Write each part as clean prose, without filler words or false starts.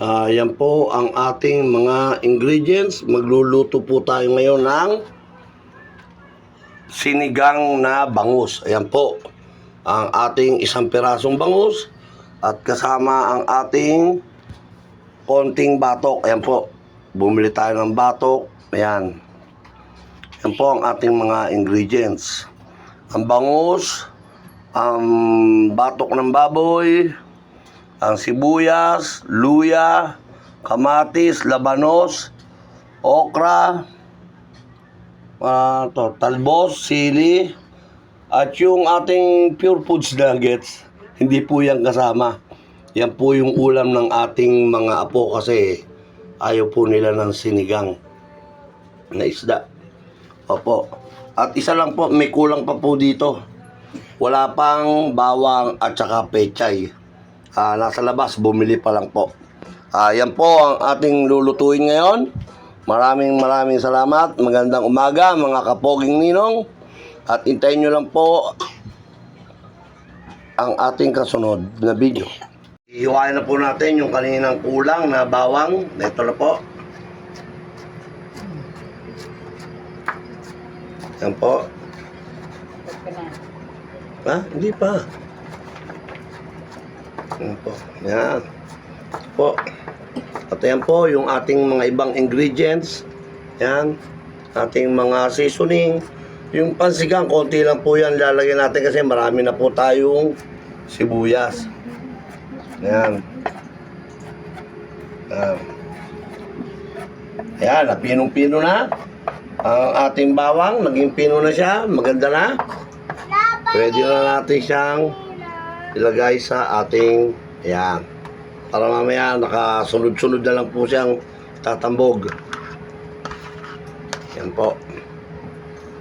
Yan po ang ating mga ingredients. Magluluto po tayo ngayon ng sinigang na bangus. Ayan po ang ating isang pirasong bangus at kasama ang ating konting batok. Ayan po, bumili tayo ng batok. Ayan. Ayan po ang ating mga ingredients. Ang bangus, ang batok ng baboy, ang sibuyas, luya, kamatis, labanos, okra, talbos, sili, at yung ating pure foods nuggets, hindi po yan kasama. Yan po yung ulam ng ating mga apo kasi ayaw po nila ng sinigang na isda. Opo. At isa lang po, may kulang pa po dito. Wala pang bawang at saka pechay. Nasa labas, bumili pa lang po. Yan po ang ating lulutuin ngayon. Maraming salamat. Magandang umaga mga kapoging ninong. At hintayin nyo lang po ang ating kasunod na video. Ihiwain na po natin yung kaninang kulang na bawang. Ito na po. Yan po. Hindi pa. Yan po. Yan. Po. At yan po yung ating mga ibang ingredients. Yan. Ating mga seasoning. Yung pansigang, konti lang po yan lalagyan natin kasi marami na po tayong sibuyas. Yan. Yan. Yan. Pinong-pino na. Ang ating bawang, naging pino na siya. Maganda na. Pwede na natin siyang ilagay sa ating, ayan, para mamaya nakasunod-sunod na lang po siyang tatambog. Yan po.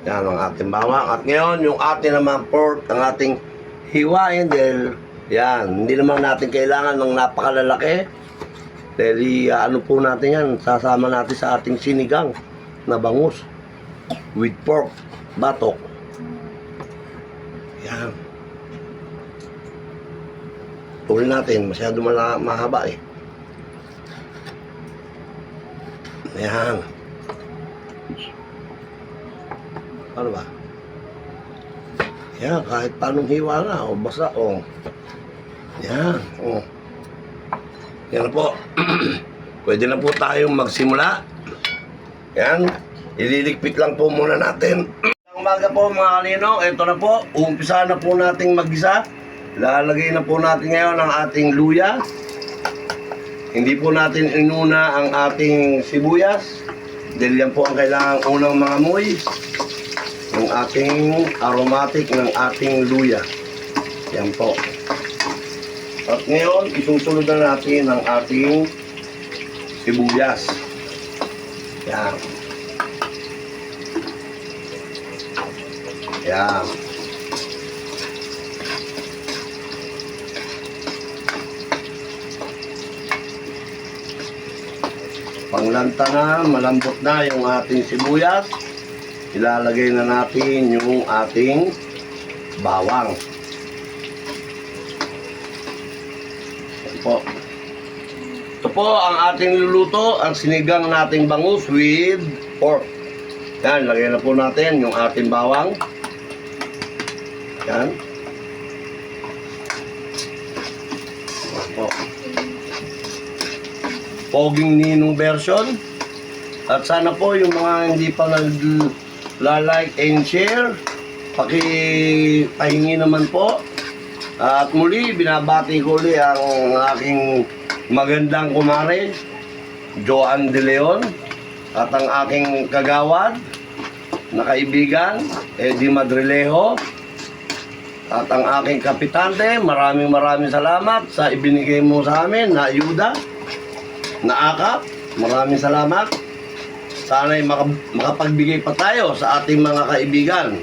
Yan ang ating bawang. At ngayon, yung ating naman pork, ang ating hiwain dahil, yan, hindi naman natin kailangan ng napakalalaki. Dahil, ano po natin yan, sasama natin sa ating sinigang na bangus with pork, batok. Yan. Tuloy natin, masyado mahaba eh. Ayan. Ano ba? Ayan, kahit paanong hiwa na, o basta, o. Ayan, o. Yan na po. Pwede na po tayong magsimula. Ayan, ililigpit lang po muna natin. Ang umaga po mga kaninong, ito na po, umpisa na po nating mag-isa. Lalagay na po natin ngayon ang ating luya. Hindi po natin inuna ang ating sibuyas. Dahil yan po ang kailangang unang mangamoy. Yung ating aromatic ng ating luya. Yan po. At ngayon, isusunod na natin ang ating sibuyas. Yan. Yan. Panglanta na, malambot na yung ating sibuyas. Ilalagay na natin yung ating bawang. Ito po. Ito po ang ating luluto, ang sinigang nating bangus with pork. Yan, lagay na po natin yung ating bawang. Yan. Yan po. Poging ninong version. At sana po yung mga hindi pa nag-like and share, pakipahingi naman po. At muli, binabati ko ulit ang aking magandang kumare, Joan De Leon, at ang aking kagawad na kaibigan, Eddie Madrilejo, at ang aking kapitante. Maraming salamat sa ibinigay mo sa amin na ayuda, na akap. Maraming salamat. Sana'y makapagbigay pa tayo sa ating mga kaibigan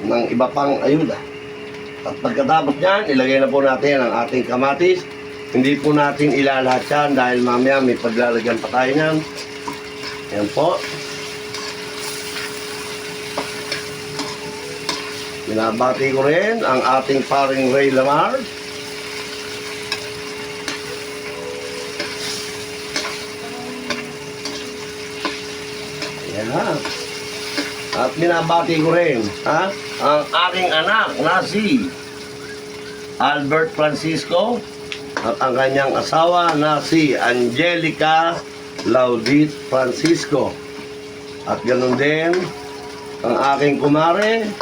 ng iba pang ayuda. At pagkatapos niyan, ilagay na po natin ang ating kamatis. Hindi po natin ilalahat yan dahil mamaya may paglalagyan pa tayo niyan. Yan po. Binabati ko rin ang ating paring Ray Lamar. At binabati ko rin, ang aking anak na si Albert Francisco at ang kanyang asawa na si Angelica Laudit Francisco. At ganoon din ang aking kumare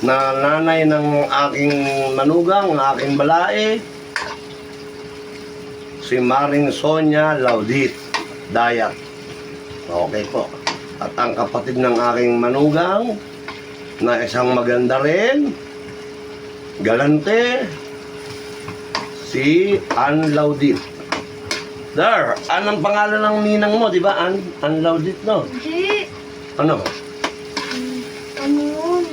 na nanay ng aking manugang, ng aking balae, si Maring Sonia Laudit Dayat. Okay po. At ang kapatid ng aking manugang na isang maganda rin, galante, si Ann Laudit. There, anong pangalan ng ninang mo, di ba? Ann Laudit, no? Hindi. Ano? Ano yun?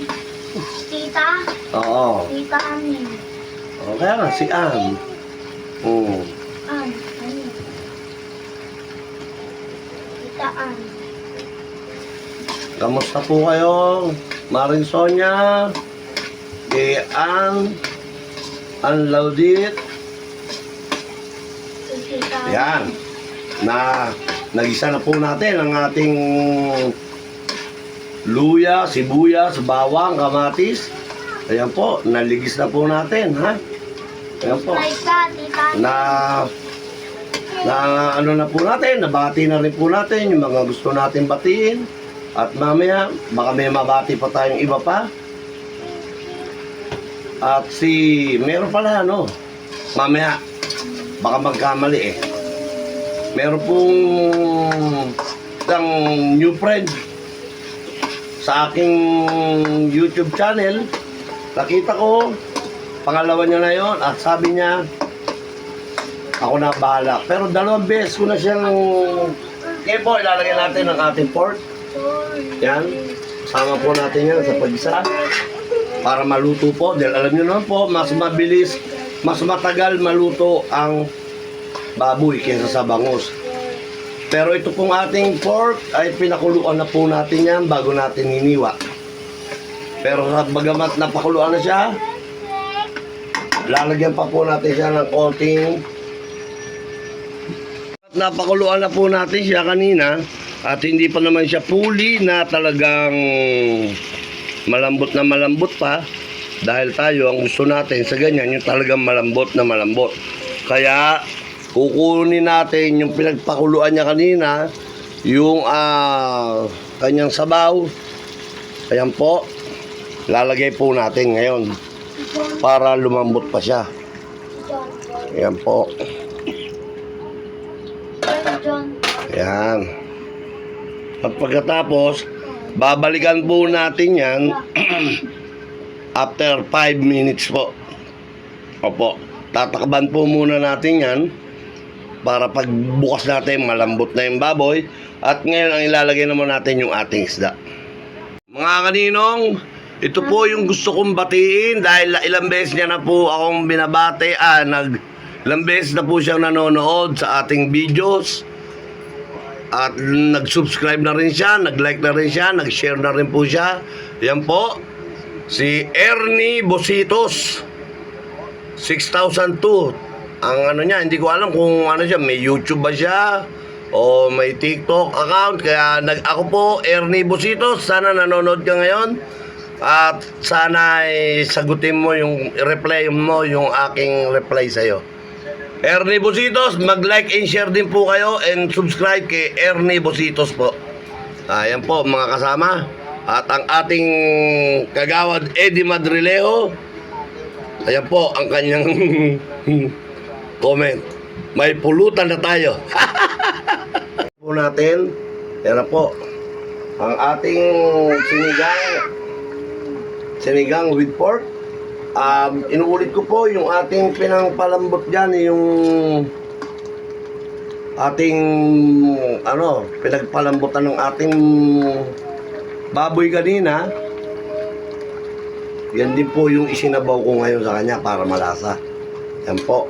Tita? Oo. Tita Amin. Okay nga, si Ann. Oo. An. Ano? Tita An. Kamusta po kayo? Maring Sonia, kay Ann Laudit. Tita An. Yan. Nagisa na po natin ang ating luya, sibuyas, bawang, kamatis. Ayan po, naligis na po natin, ha? Ayan po. Like ka, Tita An. Ano na po natin, nabati na rin po natin yung mga gusto natin batiin. At mamaya, baka may mabati pa tayong iba pa. At meron pala, mamaya, baka magkamali eh. Meron pong isang new friend sa aking YouTube channel. Nakita ko, pangalawa niya na yon at sabi niya, ako na bahala. Pero 2 beses ko na siyang, kaya po, ilalagay natin ang ating pork. Yan, sama po natin yan sa pag-isa para maluto po. Dahil alam nyo naman po, mas mabilis, mas matagal maluto ang baboy kaysa sa bangus. Pero ito pong ating pork ay pinakuluan na po natin yan bago natin hiniwa. Pero bagamat napakuluan na siya, lalagyan pa po natin siya ng konting. Napakuluan na po natin siya kanina. At hindi pa naman siya fully na talagang malambot na malambot pa. Dahil tayo, ang gusto natin sa ganyan, yung talagang malambot na malambot. Kaya, kukunin natin yung pinagpakuluan niya kanina, yung kanyang sabaw. Ayan po, lalagay po natin ngayon para lumambot pa siya. Ayan po. Ayan. At pagkatapos, babalikan po natin yan after 5 minutes po. Opo, tatakban po muna natin yan para pagbukas natin malambot na yung baboy. At ngayon ang ilalagay naman natin yung ating isda. Mga kaninong, ito po yung gusto kong batiin dahil ilang beses niya na po akong binabate. Ilang beses na po siyang nanonood sa ating videos. At nag-subscribe na rin siya, nag-like na rin siya, nag-share na rin po siya. Yan po, si Ernie Bositos, 6002. Ang niya, hindi ko alam kung siya, may YouTube ba siya o may TikTok account. Kaya ako po, Ernie Bositos, sana nanonood ka ngayon. At sana sagutin mo reply mo yung aking reply sa'yo. Ernie Bositos, mag-like and share din po kayo and subscribe kay Ernie Bositos po. Ayan po mga kasama. At ang ating kagawad Eddie Madrilejo, ayan po ang kanyang comment. May pulutan na tayo. Po natin, yan na po ang ating sinigang with pork. Inuulit ko po yung ating pinangpalambot dyan, yung ating pinagpalambutan ng ating baboy kanina. Yan din po yung isinabaw ko ngayon sa kanya para malasa. Yan po.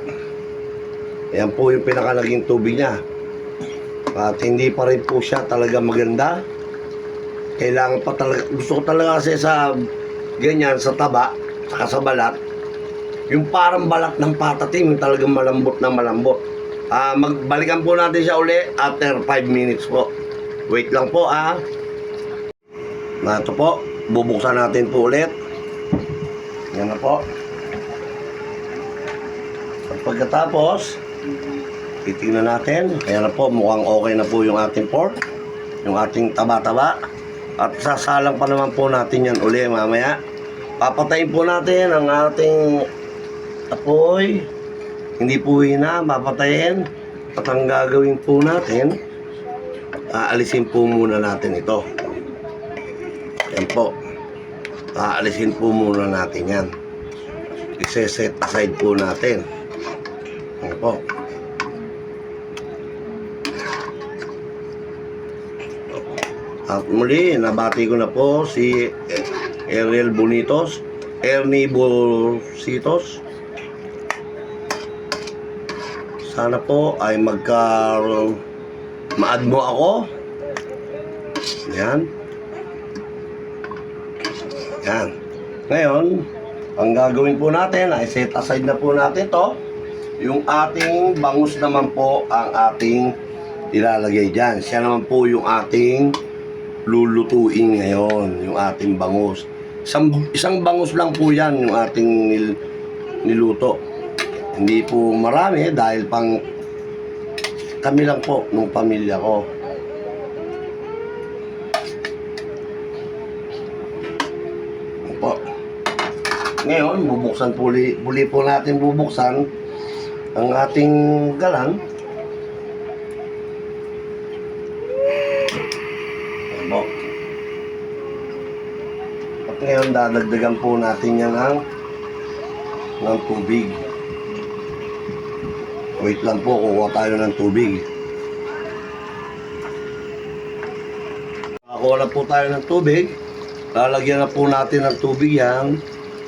Yan po yung pinakalaging tubig niya. At hindi pa rin po siya talaga maganda. Kailangan pa talaga, gusto ko talaga kasi sa ganyan, sa taba, saka sa balat, yung parang balat ng patatim, yung talagang malambot na malambot. Magbalikan po natin siya uli after 5 minutes po. Wait lang po Na ito po, bubuksan natin po ulit. Yan na po. At pagkatapos, titingnan natin. Ayan na po, mukhang okay na po yung ating pork. Yung ating taba-taba. At sasalang pa naman po natin yan uli mamaya. Papatayin po natin ang ating apoy. Hindi po hina, papatayin. At ang gagawin po natin, aalisin po muna natin ito. Yan po. Aalisin po muna natin yan. I-set aside po natin. Yan po. At muli, nabati ko na po si Ernie Bonitos. Sana po ay ma-add mo ako. Yan. Yan. Ngayon, ang gagawin po natin ay set aside na po natin to. Yung ating bangus naman po ang ating ilalagay dyan. Siya naman po yung ating lulutuin ngayon. Yung ating bangus. Isang bangus lang po yan yung ating niluto. Hindi po marami dahil pang kami lang po nung pamilya ko. Po. Ngayon, bubuksan muli po natin ang ating galan. Po. At ngayon, dadagdagan po natin yan ng tubig. Wait lang po, kukuha tayo ng tubig. Kukuha na po tayo ng tubig. Lalagyan na po natin ng tubig yan.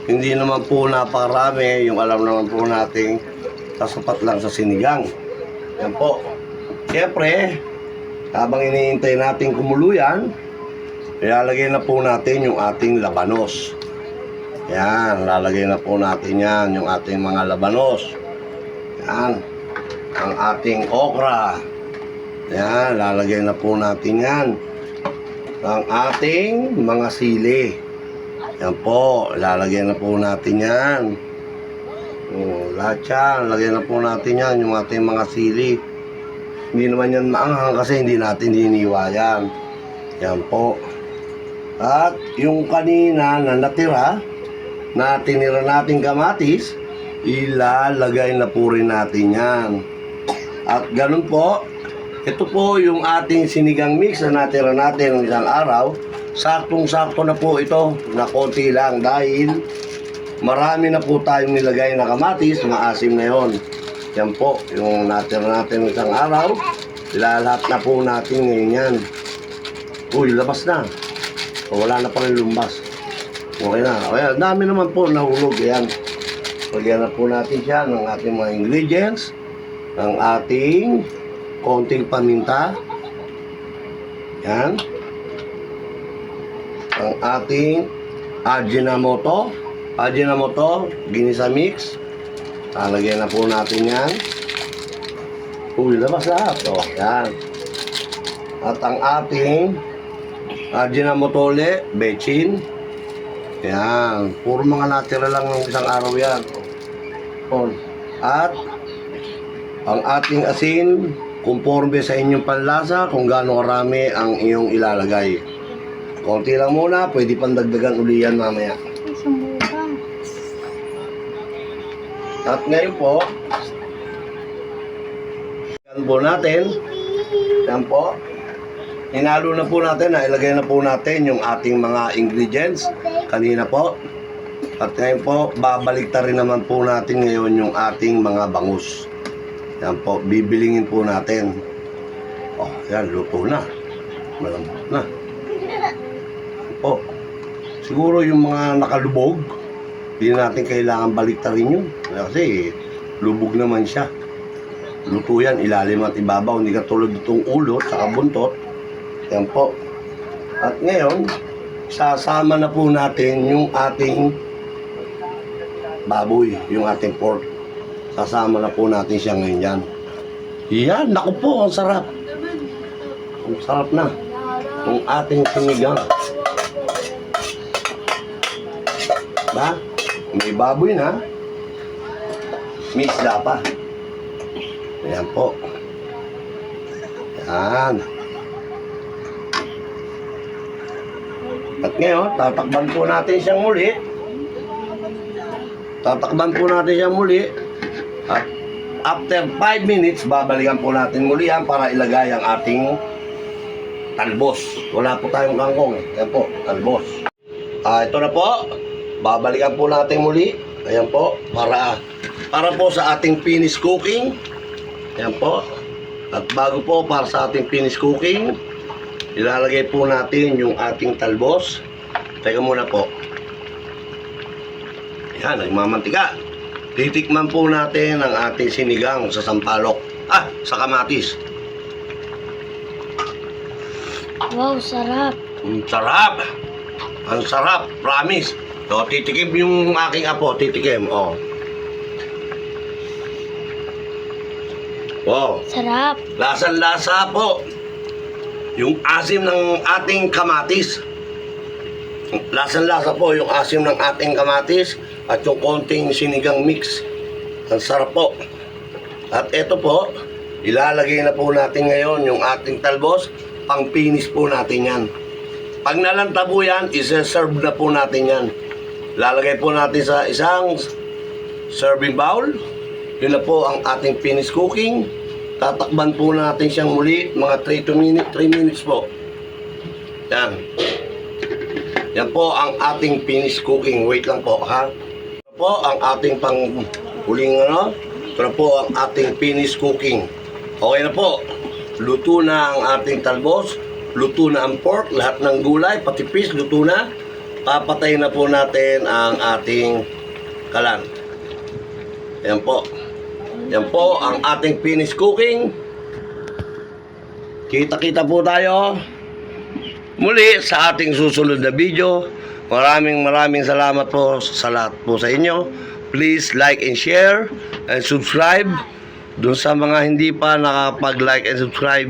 Hindi naman po napakarami. Yung alam naman po natin, sasapat lang sa sinigang. Yan po. Siyempre, habang iniintay natin kumulo yan, ilalagay na po natin yung ating labanos. Yan, lalagay na po natin yan, yung ating mga labanos. Yan, ang ating okra. Yan, lalagay na po natin yan. Ang ating mga sili. Yan po, lalagay na po natin yan. Lahat yan, lagay na po natin yan, yung ating mga sili. Hindi naman yan maanghang kasi hindi natin hiniwa yan. Yan po. At yung kanina na natira, na tinira natin kamatis, ilalagay na po rin natin yan. At ganun po, ito po yung ating sinigang mix na natira natin ng isang araw. Saktong-sakto na po ito, na konti lang dahil marami na po tayong nilagay na kamatis, maasim na yon. Yan po, yung natira natin ng isang araw, ilalat na po natin ngayon yan. Uy, labas na. O, wala na pa rin lumbas. Okay na. Ayan, dami naman po nahulog. Ayan. Lagyan na po natin siya ng ating mga ingredients. Ng ating konting paminta. Yan. Ang ating Ajinomoto. Ginisa mix. Lagyan na po natin yan. Uy, labas lahat. O, yan. At ang ating Ajinamotole, bechin. Yan. Puro mga natira lang ng isang araw yan. At ang ating asin, conforme sa inyong panlasa kung gaano karami ang iyong ilalagay. Konti lang muna, pwede pang dagdagan uli yan mamaya. At ngayon po, yan po natin. Yan po. Hinalo na po natin, ilagay na po natin yung ating mga ingredients kanina po. At ngayon po, babalik rin naman po natin ngayon yung ating mga bangus. Yan po, bibilingin po natin. Oh, yan, luto na. Malambot na. Po, siguro yung mga nakalubog, hindi natin kailangan baliktarin yun. Kasi lubog naman siya. Luto yan, ilalim at ibabaw. Hindi katulad itong ulo, saka buntot. Yan po. At ngayon, sasama na po natin yung ating baboy, yung ating pork. Sasama na po natin siya ngayon yan. Yan, naku po, ang sarap. Ang sarap na. Yung ating sinigang. Ba? May baboy na. May isda pa. Ayan po. Yan. At ngayon, tatakban po natin siyang muli. Tatakban po natin siyang muli. At after 5 minutes, babalikan po natin muli yan para ilagay ang ating talbos. Wala po tayong kangkong. Ayan po, talbos. Ito na po. Babalikan po natin muli. Ayan po, para po sa ating finish cooking. Ayan po. At bago po para sa ating finish cooking, ilalagay po natin yung ating talbos. Teka muna po. Ayan, nagmamantika. Titikman po natin ang ating sinigang sa sampalok. Sa kamatis. Wow, sarap. Sarap! Ang sarap, promise. So, titikim yung aking apo, titikim. Oh. Wow. Sarap. Lasang-lasa po. Yung asim ng ating kamatis. Lasang-lasa po yung asim ng ating kamatis at yung konting sinigang mix. Ang sarap po. At ito po, ilalagay na po natin ngayon yung ating talbos. Pang-finish po natin yan. Pag nalanta po yan, isa-serve na po natin yan. Lalagay po natin sa isang serving bowl. Yun na po ang ating finish cooking. Tatakban po natin siyang muli, mga 3 minutes po. Yan. Yan po ang ating finish cooking. Wait lang po, ha? Ito po ang ating pang-huling ano. Ito na po ang ating finish cooking. Okay na po. Luto na ang ating talbos. Luto na ang pork. Lahat ng gulay, pati fish, luto na. Papatayin na po natin ang ating kalan. Yan po. Yan po ang ating finish cooking. Kita-kita po tayo muli sa ating susunod na video. Maraming salamat po sa lahat po sa inyo. Please like and share and subscribe. Doon sa mga hindi pa nakapag-like and subscribe,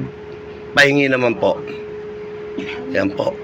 pahingi naman po. Yan po.